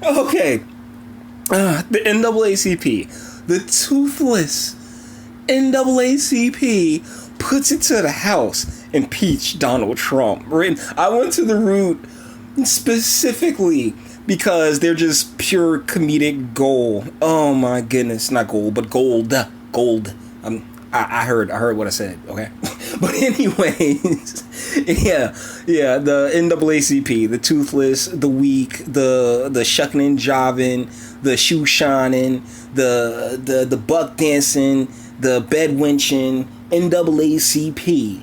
Okay. The NAACP, the Toothless NAACP puts it to the House, impeach Donald Trump. Right? I went to the root specifically because they're just pure comedic gold. Oh my goodness, not gold, but gold. I heard what I said. Okay, but anyways, yeah. The NAACP, the Toothless, the Weak, the shucking and jiving, the shoe shining, the buck dancing, the bed winching. NAACP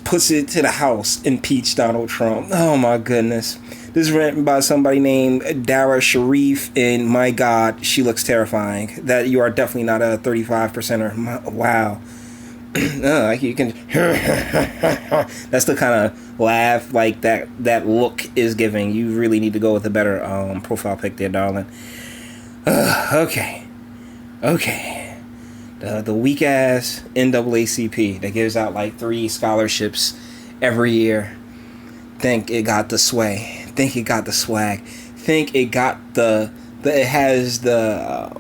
puts it to the House, impeach Donald Trump. Oh my goodness. This is written by somebody named Dara Sharif, and my God, she looks terrifying. That you are definitely not a 35%er. Wow. Like you can. That's the kind of laugh like that look is giving. You really need to go with a better profile pic there, darling. Okay. The weak ass NAACP that gives out like 3 scholarships every year. Think it got the sway. Think it got the swag. Think it got it has the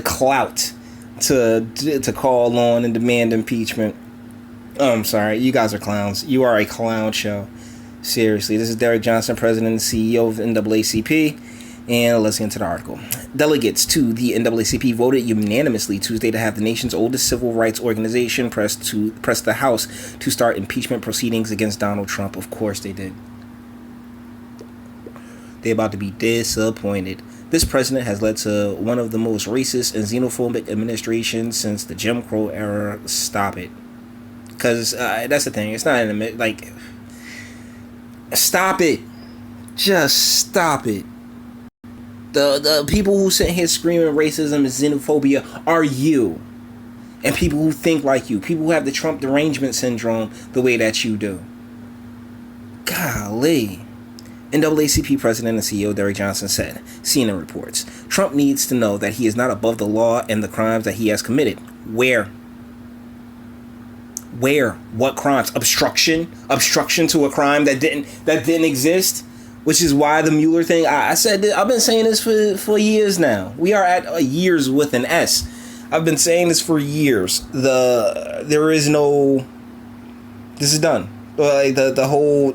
clout to call on and demand impeachment. I'm sorry, you guys are clowns. You are a clown show. Seriously, this is Derek Johnson, President and CEO of NAACP, and let's get into the article. Delegates to the NAACP voted unanimously Tuesday to have the nation's oldest civil rights organization press the House to start impeachment proceedings against Donald Trump. Of course they did. They're about to be disappointed. This president has led to one of the most racist and xenophobic administrations since the Jim Crow era. Stop it. Because that's the thing. It's not like... Stop it. Just stop it. The people who sit here screaming racism and xenophobia are you. And people who think like you. People who have the Trump derangement syndrome the way that you do. Golly. NAACP President and CEO Derek Johnson said, CNN reports, Trump needs to know that he is not above the law and the crimes that he has committed. Where? What crimes? Obstruction to a crime that didn't exist? Which is why the Mueller thing, I said, I've been saying this for years now. We are at years with an S. I've been saying this for years. This is done. Like the whole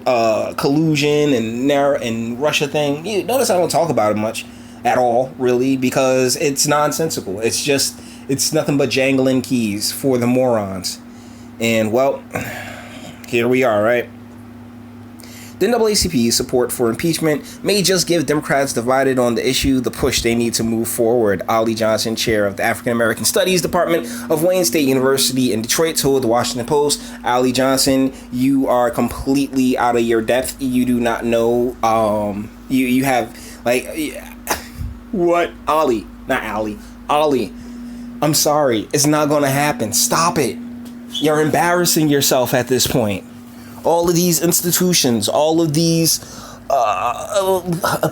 collusion and Russia thing. You notice I don't talk about it much at all, really, because it's nonsensical. It's nothing but jangling keys for the morons. And well, here we are, right? The NAACP's support for impeachment may just give Democrats divided on the issue the push they need to move forward. Ollie Johnson, chair of the African American Studies Department of Wayne State University in Detroit, told the Washington Post, Ollie Johnson, you are completely out of your depth. You do not know. You have what? Ollie, not Ollie. Ollie, I'm sorry. It's not going to happen. Stop it. You're embarrassing yourself at this point. All of these institutions, all of these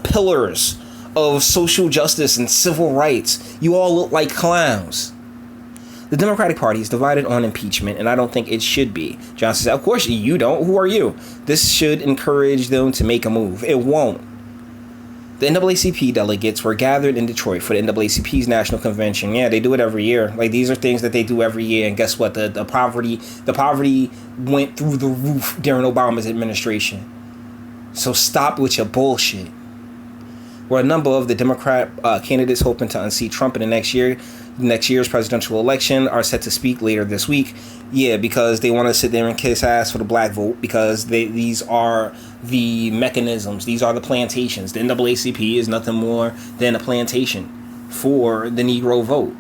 pillars of social justice and civil rights, you all look like clowns. The Democratic Party is divided on impeachment, and I don't think it should be. Johnson said, of course you don't. Who are you? This should encourage them to make a move. It won't. The NAACP delegates were gathered in Detroit for the NAACP's national convention. Yeah, they do it every year. Like, these are things that they do every year. And guess what? The poverty went through the roof during Obama's administration. So stop with your bullshit. Where a number of the Democrat candidates hoping to unseat Trump in the next year's presidential election are set to speak later this week. Yeah, because they want to sit there and kiss ass for the black vote, because these are the mechanisms. These are the plantations. The NAACP is nothing more than a plantation for the Negro vote.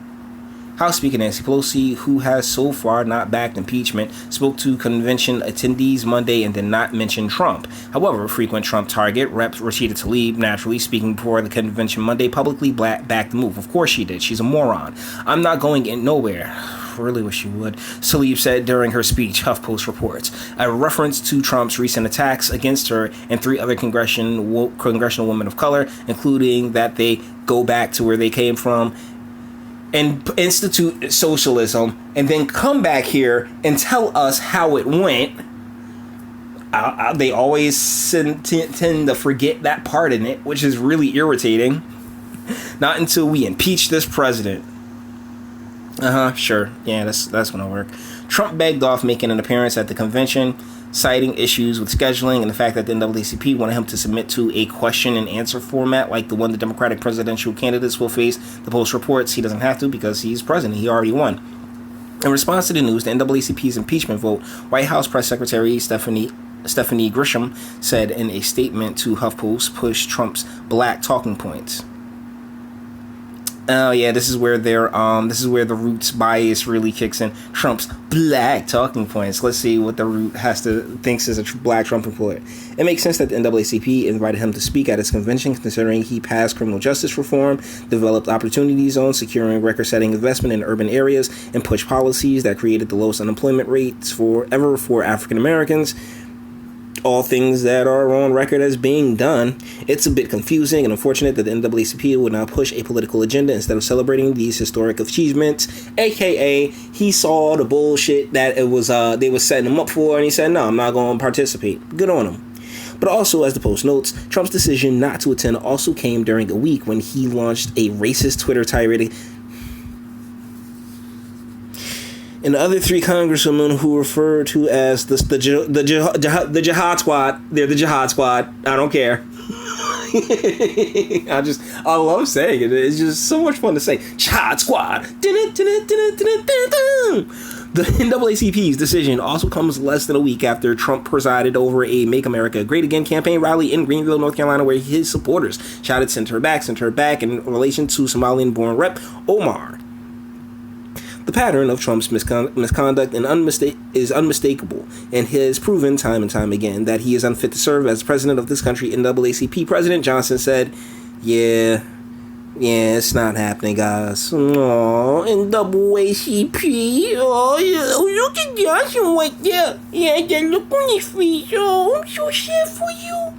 House Speaker Nancy Pelosi, who has so far not backed impeachment, spoke to convention attendees Monday and did not mention Trump. However, frequent Trump target, Rep. Rashida Tlaib, naturally speaking before the convention Monday, publicly backed the move. Of course she did. She's a moron. I'm not going in nowhere. Really wish you would, Tlaib said during her speech, HuffPost reports. A reference to Trump's recent attacks against her and 3 other congressional women of color, including that they go back to where they came from and institute socialism and then come back here and tell us how it went. They always tend to forget that part in it, which is really irritating. Not until we impeach this president. Sure. Yeah, that's gonna work. Trump begged off making an appearance at the convention, citing issues with scheduling and the fact that the NAACP wanted him to submit to a question and answer format like the one the Democratic presidential candidates will face. The Post reports he doesn't have to because he's president. He already won. In response to the news, the NAACP's impeachment vote, White House Press Secretary Stephanie Grisham said in a statement to HuffPost, pushed Trump's black talking points. Oh yeah, this is where the Roots bias really kicks in. Trump's black talking points. Let's see what the Root thinks is a black Trump employee. It makes sense that the NAACP invited him to speak at its convention, considering he passed criminal justice reform, developed opportunity zones, securing record-setting investment in urban areas, and pushed policies that created the lowest unemployment rates for African Americans. All things that are on record as being done. It's a bit confusing and unfortunate that the NAACP would now push a political agenda instead of celebrating these historic achievements. AKA, he saw the bullshit that it was they were setting him up for, and he said, "No, I'm not going to participate." Good on him. But also, as the Post notes, Trump's decision not to attend also came during a week when he launched a racist Twitter tirade. And the other three congresswomen who refer to as the Jihad Squad, they're the Jihad Squad. I don't care. I love saying it. It's just so much fun to say. Jihad Squad. The NAACP's decision also comes less than a week after Trump presided over a Make America Great Again campaign rally in Greenville, North Carolina, where his supporters shouted, "Send her back, send her back," in relation to Somalian-born Rep. Omar. The pattern of Trump's misconduct is unmistakable, and has proven time and time again that he is unfit to serve as president of this country. NAACP President Johnson said, Yeah, it's not happening, guys. Oh, NAACP. Oh, yeah, look at Johnson right there. Yeah, that look on his face. Oh, I'm so sad for you.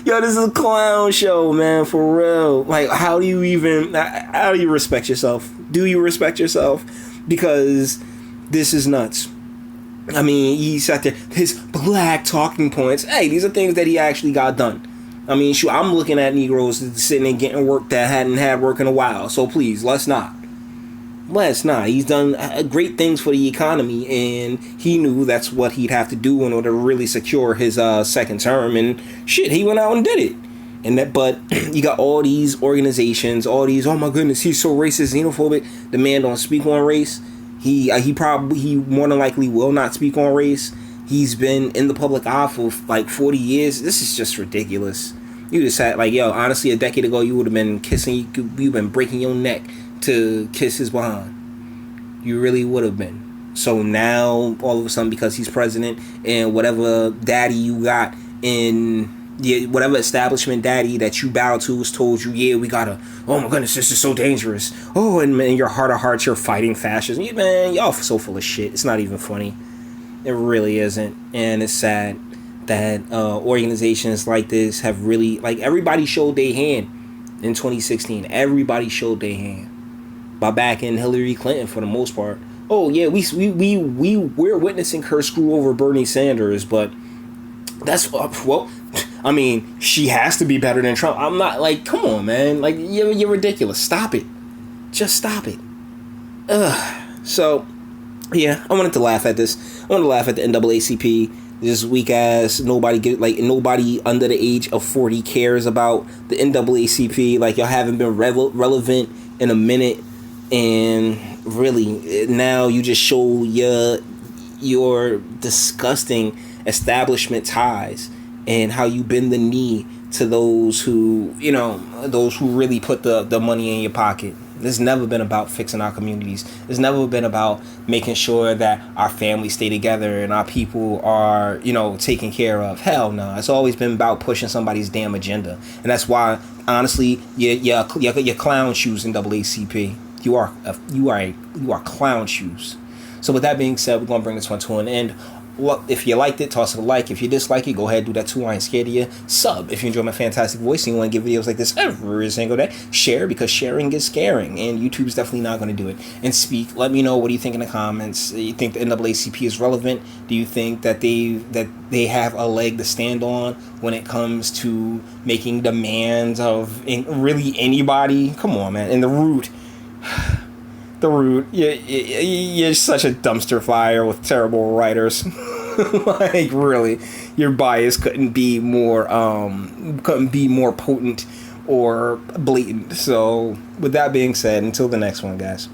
This is a clown show, man, for real. Like, how do you respect yourself? Do you respect yourself? Because this is nuts. I mean, he sat there, his black talking points. Hey, these are things that he actually got done. I mean, shoot, I'm looking at Negroes sitting and getting work that hadn't had work in a while. So please, let's not. He's done great things for the economy, and he knew that's what he'd have to do in order to really secure his second term. And shit, he went out and did it. But you got all these organizations, all these, oh my goodness, he's so racist, xenophobic. The man don't speak on race. He more than likely will not speak on race. He's been in the public eye for like 40 years. This is just ridiculous. You just had honestly, a decade ago, you would have been you've been breaking your neck to kiss his behind. You really would have been. So now, all of a sudden, because he's president, and whatever daddy you got in whatever establishment daddy that you bow to has told you, we gotta, oh my goodness, this is so dangerous. Oh, and in your heart of hearts, you're fighting fascism. Man, y'all so full of shit. It's not even funny. It really isn't. And it's sad that organizations like this have really, everybody showed their hand in 2016. Everybody showed their hand by backing Hillary Clinton for the most part. Oh yeah, we're witnessing her screw over Bernie Sanders, but that's I mean, she has to be better than Trump. I'm not come on, man, you're ridiculous. Stop it, just stop it. So yeah, I wanted to laugh at this. I wanted to laugh at the NAACP. This weak ass, nobody under the age of 40 cares about the NAACP. Y'all haven't been relevant in a minute. And really, now you just show your disgusting establishment ties and how you bend the knee to those who really put the money in your pocket. It's never been about fixing our communities. It's never been about making sure that our families stay together and our people are, taken care of. Hell no. It's always been about pushing somebody's damn agenda. And that's why, honestly, you're clown shoes in NAACP. You are clown shoes. So with that being said, we're going to bring this one to an end. If you liked it, toss it a like. If you dislike it, go ahead, do that too. I ain't scared of you. Sub if you enjoy my fantastic voice and you want to get videos like this every single day. Share, because sharing is scaring, and YouTube's definitely not going to do it. And speak. Let me know, what do you think in the comments. You think the NAACP is relevant? Do you think that they have a leg to stand on when it comes to making demands of really anybody? Come on, man. And the root, you're such a dumpster fire with terrible writers. Like, really, your bias couldn't be more potent or blatant. So with that being said, until the next one, guys.